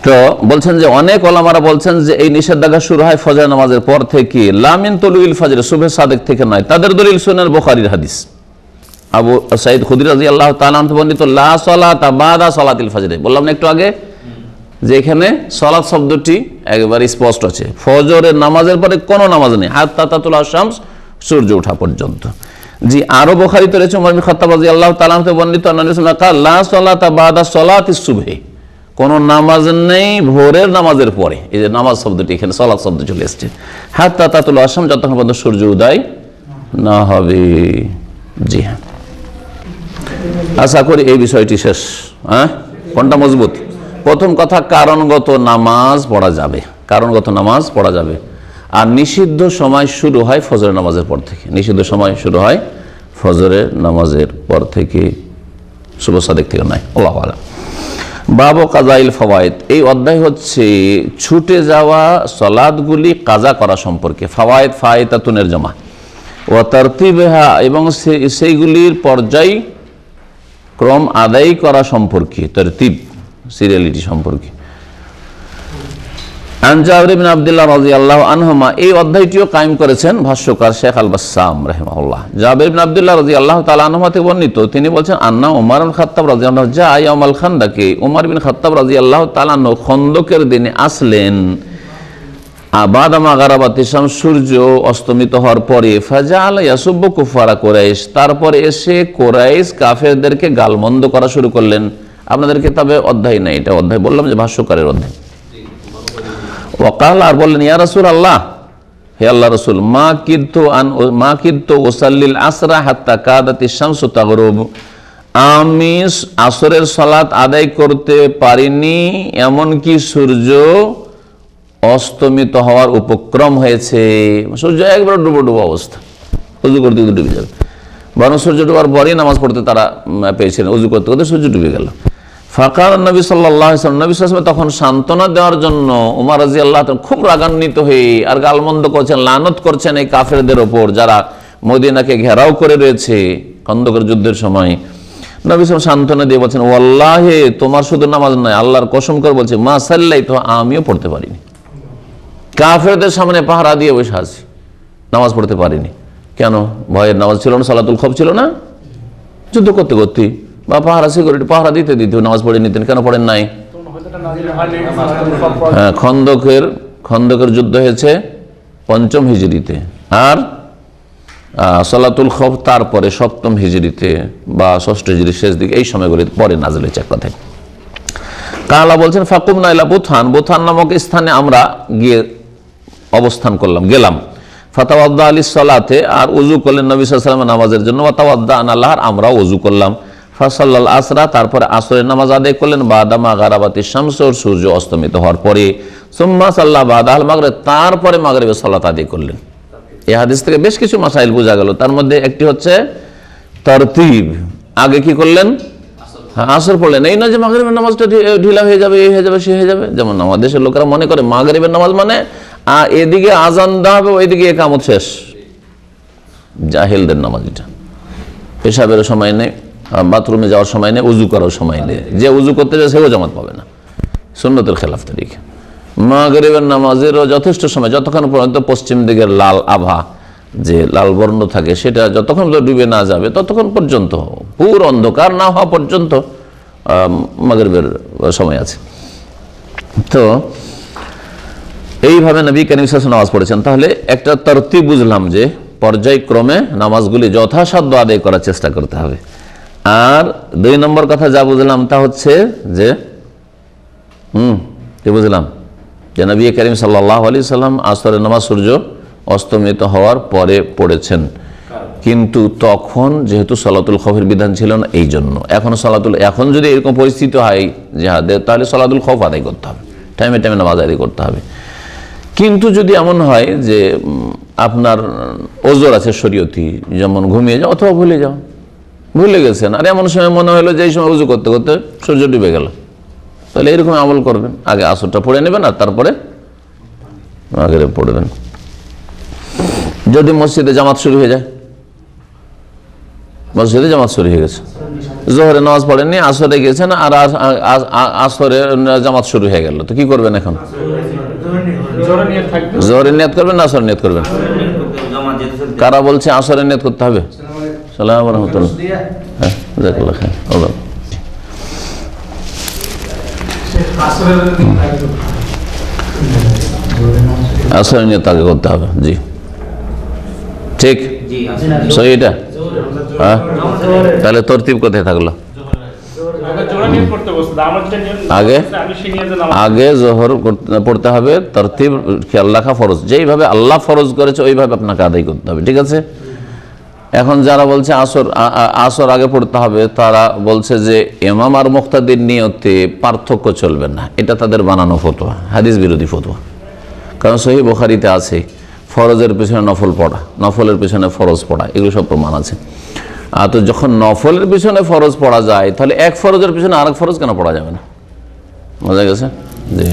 Speaker 1: তো বলছেন যে অনেক ওলামারা বলছেন যে এই নিষেধাজ্ঞা শুরু হয় ফজর নামাজের পর থেকে, লা মিন তুলুল ফজর, শুভ সাদেক থেকে নয়। তাদের দলিল শুনেন বুখারীর হাদিস, আবু সাঈদ খুদরী রাদিয়াল্লাহু তাআলা আনহু বর্ণিত, লা সালাতা বাদা সালাতিল ফজর। বললাম না একটু আগে যে এখানে সালাত শব্দটি একবারে স্পষ্ট আছে, ফজরের নামাজের পরে কোনো নামাজ নেই, হাত্তা তাতুলা শামস, সূর্য ওঠা পর্যন্ত। জি, আরো বুখারীতে রয়েছে ওমর বিন খাত্তাব রাদিয়াল্লাহু তাআলা আনহু বর্ণিত, নবী সাল্লাল্লাহু আলাইহি ওয়াসাল্লাম লা সালাতা বাদা সালাতিস সুবহি, কোন নামাজ নেই ভোরের নামাজের পরে। এই যে নামাজ শব্দটি এখানে সালাত শব্দ চলে এসেছে, হাত্তা তাতুলা শামস, যতক্ষণ পর্যন্ত সূর্য উদয় না হবে। জি হ্যাঁ, আশা করি এই বিষয়টি শেষ। হ্যাঁ, কোনটা মজবুত? প্রথম কথা, কারণগত নামাজ পড়া যাবে, কারণগত নামাজ পড়া যাবে। আর নিষিদ্ধ সময় শুরু হয় ফজরের নামাজের পর থেকে, নিষিদ্ধ সময় শুরু হয় ফজরের নামাজের পর থেকে, শুভ সাদেক থেকে নয়। আল্লাহু আলাম। বাবু কাজাইল ফাওয়ায়েদ, এই অধ্যায় হচ্ছে ছুটে যাওয়া সালাতগুলি কাজা করা সম্পর্কে। ফাওয়ায়েদ ফায়েতাতুনের জমা, ও তারতিবহা, এবং সেইগুলির পর্যায় ক্রম আদায় করা সম্পর্কে, তারতিব সিরিয়ালিটি সম্পর্কে। আন জাবির ইবনে আব্দুল্লাহ রাদিয়াল্লাহু আনহুমা, এই অধ্যায়টিও কায়েম করেছেন ভাষ্যকার শেখ আল বাসসাম রাহিমাহুল্লাহ। জাবির ইবনে আব্দুল্লাহ রাদিয়াল্লাহু তাআলা আনহুমা থেকে বর্ণিত, তিনি বলছেন, আন্না উমর বিন খাত্তাব রাদিয়াল্লাহু যা ইয়াউমাল খান্দাকে, উমর বিন খাত্তাব রাদিয়াল্লাহু তাআলা আনহু খন্দকের দিনে আসলেন, আবাদামা গারাবাতি শামস, সূর্য অস্তমিত হওয়ার পরে, ফাজাল ইয়াসুব্বু কুফারা কুরাইশ, তারপরে এসে কুরাইশ কাফেরদেরকে গালমন্দ করা শুরু করলেন। আপনাদের কিতাবে অধ্যায় নেই, এটা অধ্যায় বললাম যে ভাষ্যকারের অধ্যায়। ওয়াকাল, আর বললেন, ইয়া রাসূলুল্লাহ, হে আল্লাহ রাসূল, মা কিদতু উসাল্লিল আসরা হাত্তা কাদাতিশ শামসু তাগরুব, আমি আসরের সালাত আদায় করতে পারিনি এমনকি সূর্য অস্তমিত হওয়ার উপক্রম হয়েছে, সূর্য একবার ডুবো ডুবো অবস্থা, ওযু করতে ডুবে যাবে। বরং সূর্য ডুবার পরই নামাজ পড়তে তারা পেয়েছিলেন, উজু করতে করতে সূর্য ডুবে গেল। ফাকার নবী সাল্লাল্লাহু আলাইহি ওয়াসাল্লাম, নবী সাল্লাল্লাহু আলাইহি ওয়াসাল্লাম তখন সান্ত্বনা দেওয়ার জন্য ওমর রাদিয়াল্লাহু তাআলা খুব রাগান্বিত হয়ে আর গালমন্দ করছেন, লানত করছেন এই কাফেরদের ওপর যারা মদিনাকে ঘেরাও করে রয়েছে খন্দকের যুদ্ধের সময়। নবী সাল্লাল্লাহু সান্ত্বনা দিয়ে বলছেন, ওয়াল্লাহি তোমার শুধু নামাজ নয়, আল্লাহর কসম করে বলছে, মা সাল্লাইতু, আমিও পড়তে পারিনি। কাফেরদের সামনে পাহারা দিয়ে বসে আছি, নামাজ পড়তে পারিনি। কেন? ভয়ের নামাজ ছিল না, সালাতুল খৌফ ছিল না? যুদ্ধ করতে করতে বা পাহারা সিকিউরিটি পাহারা দিতে দিতে নামাজ পড়ে নিতেন, কেন পড়েন নাই? হ্যাঁ, খন্দকের যুদ্ধ হয়েছে 5ম হিজরিতে, আর সালাতুল খৌফ তারপরে 7ম হিজরিতে বা 6ষ্ঠ হিজরির শেষ দিকে, এই সময়গুলিতে পরে নাযিল হয়েছে এক কথায়। কালা বলছেন, ফাকুমনা ইলা বুথান, বুথান নামক স্থানে আমরা গিয়ে অবস্থান করলাম, গেলাম। ফাতাওয়াদ্দা আলিস সালাতে, আর উজু করলেন নবী সাল্লাল্লাহু আলাইহি ওয়াসাল্লাম নামাজের জন্য। ওয়াতাওয়াদ্দা আনাল্লাহ, আমরাও উজু করলাম। ফাসাল্লাল আসরা, তারপরে আসরের নামাজ আদায় করলেন। বাদামা গারাবাতিশ শামস, সূর্য অস্তমিত হওয়ার পরে। সুম্মা সাল্লা বাদাল মাগরিব, তারপরে মাগরিবের সালাত আদায় করলেন। এই হাদিস থেকে বেশ কিছু মাসাইল বোঝা গেল। তার মধ্যে একটি হচ্ছে তরতিব, আগে কি করলেন? আসর পড়লেন। এই না যে মাগরিবের নামাজটা ঢিলা হয়ে যাবে, এই হয়ে যাবে, সে হয়ে যাবে। যেমন আমাদের দেশের লোকেরা মনে করে মাগরিবের নামাজ মানে এদিকে আজান দেওয়া হবে, ওইদিকে একামত শেষ। জাহেলদের নামাজ এটা। পেশাবের সময় নেই, বাথরুমে যাওয়ার সময় নেই, উজু করার সময় নেই। যে উজু করতে যায় সেও জামাত পাবে না, সুন্নতের খেলাফ তরিকা। মাগরিবের নামাজেরও যথেষ্ট সময়, যতক্ষণ পর্যন্ত পশ্চিম দিকের লাল আভা, যে লাল বর্ণ থাকে, সেটা যতক্ষণ ডুবে না যাবে ততক্ষণ পর্যন্ত, পুরো অন্ধকার না হওয়া পর্যন্ত মাগরিবের সময় আছে। তো এইভাবে নবী কারীম সাল্লাল্লাহু আলাইহি ওয়াসাল্লাম নামাজ পড়েছেন। তাহলে একটা তরতিব বুঝলাম যে পর্যায়ক্রমে নামাজগুলি যথাসাধ্য আদায় করার চেষ্টা করতে হবে। আর 2 নম্বর কথা যা বুঝলাম তা হচ্ছে যে কি বুঝলাম, যে নবী কারীম সাল্লাল্লাহু আলাইহি ওয়াসাল্লাম আসরের নামাজ সূর্য অস্তমিত হওয়ার পরে পড়েছেন, কিন্তু তখন যেহেতু সালাতুল খৌফের বিধান ছিল না, এই জন্য এখন যদি এরকম পরিস্থিতি হয় জিহাদের, তাহলে সালাতুল খৌফ আদায় করতে হবে, টাইমে টাইমে নামাজ আদায় করতে হবে। কিন্তু যদি এমন হয় যে আপনার ওজর আছে শরীয়তি, যেমন ঘুমিয়ে যাও অথবা ভুলে গেছেন, আর এমন সময় মনে হলো যে এই সময় উজু করতে করতে সূর্য ডুবে গেল, তাহলে এরকম আমল করবেন, আগে আসরটা পড়ে নেবেন আর তারপরে মাগরিব পড়বেন। যদি মসজিদে জামাত শুরু হয়ে যায়, মসজিদে জামাত শুরু হয়ে গেছে, জোহরে নামাজ পড়েননি, আসরে গেছেন, আর আসরে জামাত শুরু হয়ে গেল, তো কি করবেন এখন? জোহরের নিয়ত করবেন না আসরের নিয়ত করবেন? কারা বলছে আসরের নিয়ত করতে হবে? সালাম রাহমাতুল্লাহ। হ্যাঁ, জাযাকাল্লাহ খাইর। আসরের নিয়ত আগে করতে হবে। জি, ঠিক, সহি এটা। হ্যাঁ, তাহলে তরতিব কোথায় থাকলো? আগে জোহর পড়তে হবে, তরতিব খেয়াল রাখা ফরজ, যেইভাবে আল্লাহ ফরজ করেছে ওইভাবে আপনাকে আদায় করতে হবে, ঠিক আছে? এখন যারা বলছে আসর আগে পড়তে হবে, তারা বলছে যে ইমাম আর মুক্তাদির নিয়তে পার্থক্য চলবে না, এটা তাদের বানানো ফতোয়া, হাদিস বিরোধী ফতোয়া। কারণ সহিহ বুখারীতে আছে ফরজের পিছনে নফল পড়া, নফলের পিছনে ফরজ পড়া, এগুলো সব প্রমাণ আছে। তো যখন নফলের পিছনে ফরজ পড়া যায়, তাহলে এক ফরজের পিছনে আরেক ফরজ কেন পড়া যাবে না? বোঝা গেছে? যে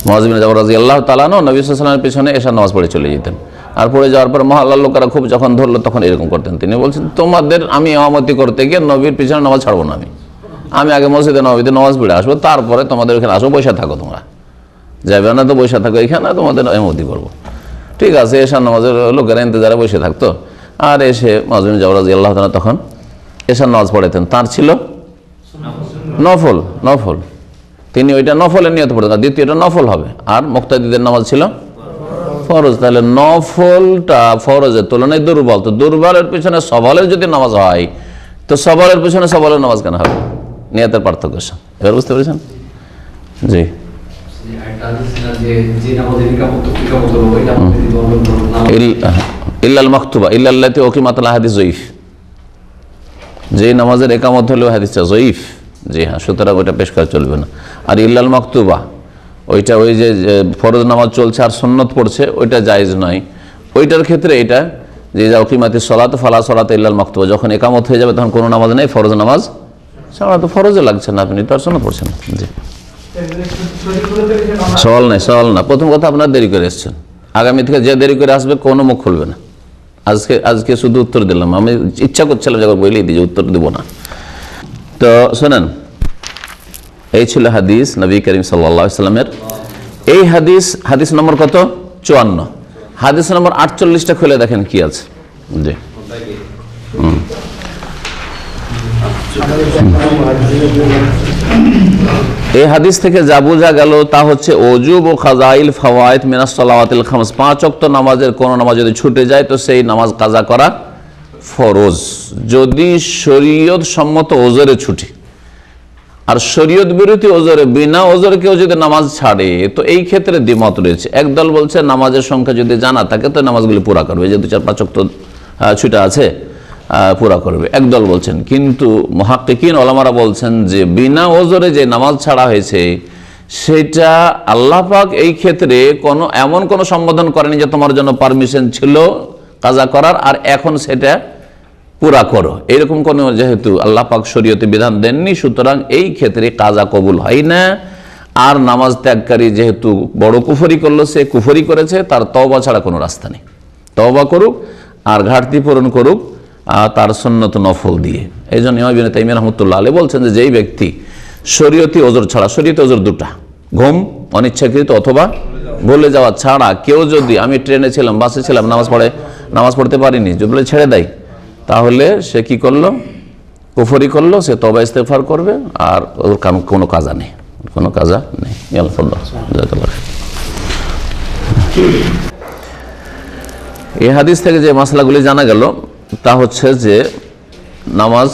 Speaker 1: মুআয বিন জাবাল রাদিয়াল্লাহু তাআলা নবী সাল্লাল্লাহু আলাইহি ওয়াসাল্লামের পিছনে এশার নামাজ পড়ে চলে যেতেন, আর পড়ে যাওয়ার পর মহল্লার লোকেরা খুব যখন ধরলো তখন এরকম করতেন। তিনি বলছেন, তোমাদের আমি ইমামতি করতে গিয়ে নবীর পিছনে নামাজ ছাড়বো না, আমি আগে মসজিদে নববীতে নামাজ পড়ে আসবো, তারপরে তোমাদের ওখানে আসবো, বসে থাকো, তোমরা যাবে না তো বসে থাকো এখানে, তোমাদের ইমামতি করবো। ঠিক আছে, এশার নামাজের লোকেরা ইন্তজারে বসে থাকতো, আর এসে মুআয বিন জাবাল রাদিয়াল্লাহু তাআলা তখন এশার নামাজ পড়াতেন, তার ছিল নফল, তিনি ওইটা নফলের নিয়ত পড়তেন, দ্বিতীয়টা নফল হবে, আর মুক্তাদিদের নামাজ ছিল ফরজ। তাহলে নফলটা ফরজের তুলনায় দুর্বল, তো দুর্বলের পিছনে সবলের যদি নামাজ হয়, তো সবলের পিছনে সবলের নামাজ কেন হবে? নিয়তের পার্থক্য। এবার বুঝতে পেরেছেন? জি, ইল্লাল মাকতুবা ইল্লাল্লাতি উকিমাতুল হাদিস যঈফ, যে নামাজের একামত হলেও হাদিসটা যঈফ। জি হ্যাঁ, সুতরাং ওইটা পেশ করা চলবে না। আর ইল্লাল মাকতুবা, ওইটা ওই যে ফরজ নামাজ চলছে আর সুন্নত পড়ছে, ওইটা জায়েজ নয়, ওইটার ক্ষেত্রে এটা যে যা কিমাতি সলাত ফালা সলাত ইল্লাল মাকতুবা, যখন একামত হয়ে যাবে তখন কোনো নামাজ নেই, ফরজ নামাজ ছাড়া। তো ফরজে লাগছে না, আপনি তো আর শোনা পড়ছেন। জি, সওয়াল না। প্রথম কথা, আপনার দেরি করে এসছেন। আগামী থেকে যে দেরি করে আসবে কোনো মুখ খুলবে না। আজকে শুধু উত্তর দিলাম, আমি ইচ্ছা করছিলাম যখন বলেই দিই যে উত্তর দেবো না। তো শোনেন, এই ছিল হাদিস নবী করিম সাল্লাল্লাহু আলাইহি ওয়াসাল্লামের। এই হাদিস নম্বর কত? 54। হাদিস নম্বর 48টা খুলে দেখেন কি আছে। জি, এই হাদিস থেকে যা বোঝা গেল তা হচ্ছে ওজুব ও খাজাইল ফাওয়াইদ মিনাস সালাওয়াতিল খামস, 5 ওয়াক্ত নামাজের কোন নামাজ যদি ছুটে যায় তো সেই নামাজ কাজা করা ফরজ, যদি শরীয়ত সম্মত ওজরে ছুটি। আর শরীয়ত বিরোধী ওজরে, বিনা ওজরে কেউ যদি নামাজ ছাড়ে তো এই ক্ষেত্রে দ্বিমত রয়েছে। একদল বলছে নামাজের সংখ্যা যদি জানা থাকে তো নামাজগুলি পুরা করবে, যেহেতু 4-5 ওয়াক্ত ছুটা আছে পুরা করবে, একদল বলছেন। কিন্তু মুহাক্কিকিন ওলামারা বলছেন যে বিনা ওজরে যে নামাজ ছাড়া হয়েছে সেটা আল্লাহ পাক এই ক্ষেত্রে এমন কোনো সম্বোধন করেনি যে তোমার জন্য পারমিশন ছিল কাজা করার আর এখন সেটা পুরা করো, এরকম কোন যেহেতু আল্লাহ পাক শরীয়তে বিধান দেননি, সুতরাং এই ক্ষেত্রে কাজা কবুল হয় না। আর নামাজ ত্যাগকারী যেহেতু বড় কুফরি করলো, সে কুফরি করেছে, তার তওবা ছাড়া কোনো রাস্তা নেই। তওবা করুক আর ঘাটতি পূরণ করুক তার সুন্নত নফল দিয়ে। এই জন্য ইমাম ইবনে তাইমিয়া রাহমাতুল্লাহ আলাইহি বলছেন যে যেই ব্যক্তি শরীয়তি ওজর ছাড়া, শরীয়তি ওজর দুটা, ঘুম অনিচ্ছাকৃত অথবা ভুলে যাওয়া ছাড়া, কেউ যদি, আমি ট্রেনে ছিলাম, বাসে ছিলাম, নামাজ পড়তে পারিনি, যদি বলে ছেড়ে দেয়, তাহলে সে কি করলো? কুফরি করলো। সে তওবা ইস্তেগফার করবে আর ওর কোনো কাজা নেই, কোনো কাজা নেই। এই হাদিস থেকে যে মাসলাগুলি জানা গেল তা হচ্ছে যে নামাজ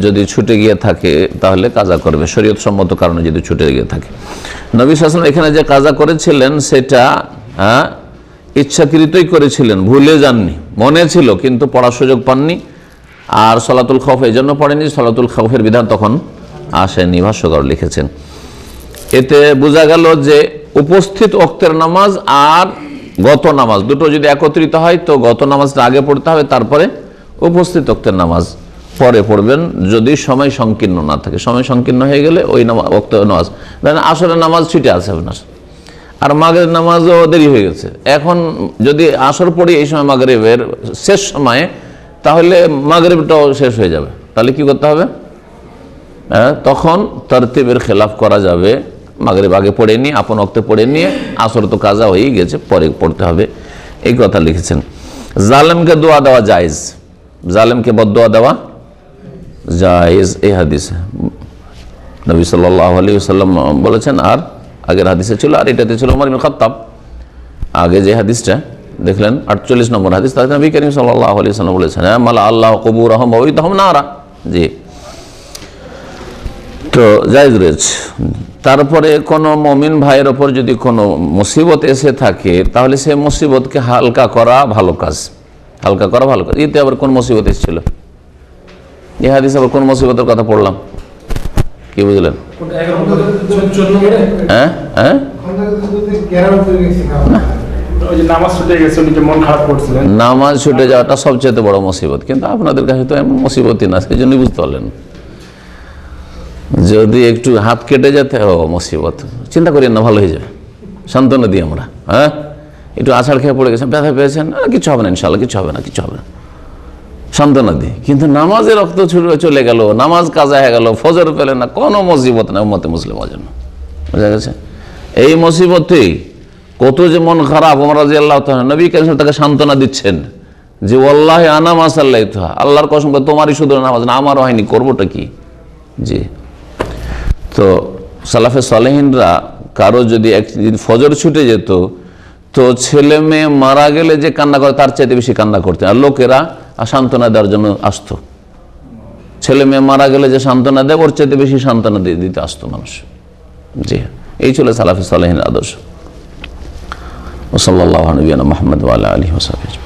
Speaker 1: যদি ছুটে গিয়ে থাকে তাহলে কাজা করবে, শরীয়ত সম্মত কারণে যদি ছুটে গিয়ে থাকে। নবী সাল্লাল্লাহু আলাইহি ওয়াসাল্লাম এখানে যে কাজা করেছিলেন সেটা ইচ্ছাকৃতই করেছিলেন, ভুলে যাননি, মনে ছিল কিন্তু পড়ার সুযোগ পাননি। আর সলাতুল খৌফ এই জন্য পড়েনি, সলাতুল খৌফের বিধান তখন আসেনি, ভাষ্যকার লিখেছেন। এতে বোঝা গেল যে উপস্থিত ওয়াক্তের নামাজ আর গত নামাজ দুটো যদি একত্রিত হয় তো গত নামাজটা আগে পড়তে হবে, তারপরে উপস্থিত ওয়াক্তের নামাজ পরে পড়বেন, যদি সময় সংকীর্ণ না থাকে। সময় সংকীর্ণ হয়ে গেলে ওই ওয়াক্ত নামাজ, আসরের নামাজ ছুটে আছে আপনার, আর মাগরিবের নামাজও দেরি হয়ে গেছে, এখন যদি আসর পড়ি এই সময় মাগরিবের শেষ সময়ে, তাহলে মাগরিবটাও শেষ হয়ে যাবে। তাহলে কি করতে হবে? তখন তরতিবের খেলাফ করা যাবে, মাগরিব আগে পড়ে নিয়ে, আপন ওয়াক্তে পড়ে নিয়ে, আসর তো কাজা হয়েই গেছে, পরে পড়তে হবে, এই কথা লিখেছেন। জালেমকে দোয়া দেওয়া জায়েজ, জালেমকে বদদোয়া দেওয়া জায়েজ, এই হাদিসে নবী সাল্লাল্লাহু আলাইহি ওয়াসাল্লাম বলেছেন। আর আগের হাদিসে ছিল, আর এটাতে ছিল ওমর ইবনে খাত্তাব। আগে যে হাদিসটা দেখলেন 48 নম্বর হাদিস, তাতে নবী করিম সাল্লাল্লাহু আলাইহি ওয়াসাল্লাম বলেছেন মালা আল্লাহ কুবুরহুম ওয়া ইদহুম নারা। জি, তো জায়েজ রয়েছে। তারপরে কোনো মুমিন ভাইয়ের ওপর যদি কোনো মুসিবত এসে থাকে তাহলে সে মুসিবতকে হালকা করা ভালো কাজ, হালকা করা ভালো কাজ। এতে আবার কোন মুসিবত এসেছিল? এই হাদিসে আবার কোন মুসিবতের কথা পড়লাম, কি বুঝলেন? হ্যাঁ হ্যাঁ, নামাজ ছুটে যাওয়াটা সবচেয়ে বড় মুসিবত, কিন্তু আপনাদের কাছে তো এমন মুসিবতই না, সেই জন্যই বুঝতে পারলেন। যদি একটু হাত কেটে যেতে মুসিবত, চিন্তা করি না, ভালো হয়ে যাবে, সান্ত্বনা দিই আমরা। হ্যাঁ, একটু আছাড় খেয়ে পড়ে গেছেন, ব্যথা পেয়েছেন, কিছু হবে না, ইনশাল্লাহ কিছু হবে না, কিছু হবে না, সান্ত্বনা দিই। কিন্তু নামাজে রক্ত চলে গেল, নামাজ কাজা হয়ে গেল, ফজর পেলেন না, কোনো মুসিবত না উম্মতে মুসলিমের জন্য, বুঝা গেছে? এই মুসিবতেই কত যে মন খারাপ, ওমর রাদিয়াল্লাহু তাআলা নবী কারীম তাকে সান্ত্বনা দিচ্ছেন যে ওয়াল্লাহি আনা মা সাল্লাইতু, আল্লাহর কসম করে তোমারই শুধু নামাজ না, আমারও হয়নি, করবোটা কি? জি। তো সালাফে সালেহিনরা কারো যদি একদিন ফজর ছুটে যেত তো ছেলে মেয়ে মারা গেলে যে কান্না করে তার চাইতে বেশি কান্না করতেন, আর লোকেরা সান্ত্বনা দেওয়ার জন্য আসতো। ছেলে মেয়ে মারা গেলে যে সান্ত্বনা দেয় ওর চাইতে বেশি সান্ত্বনা দিতে আসতো মানুষ। জি, এই ছিল সালাফে সালেহিন আদর্শ। ওয়া সাল্লাল্লাহু আলা নবিয়িনা মুহাম্মদ ওয়া আলা আলিহি ওয়া সাহবিহি।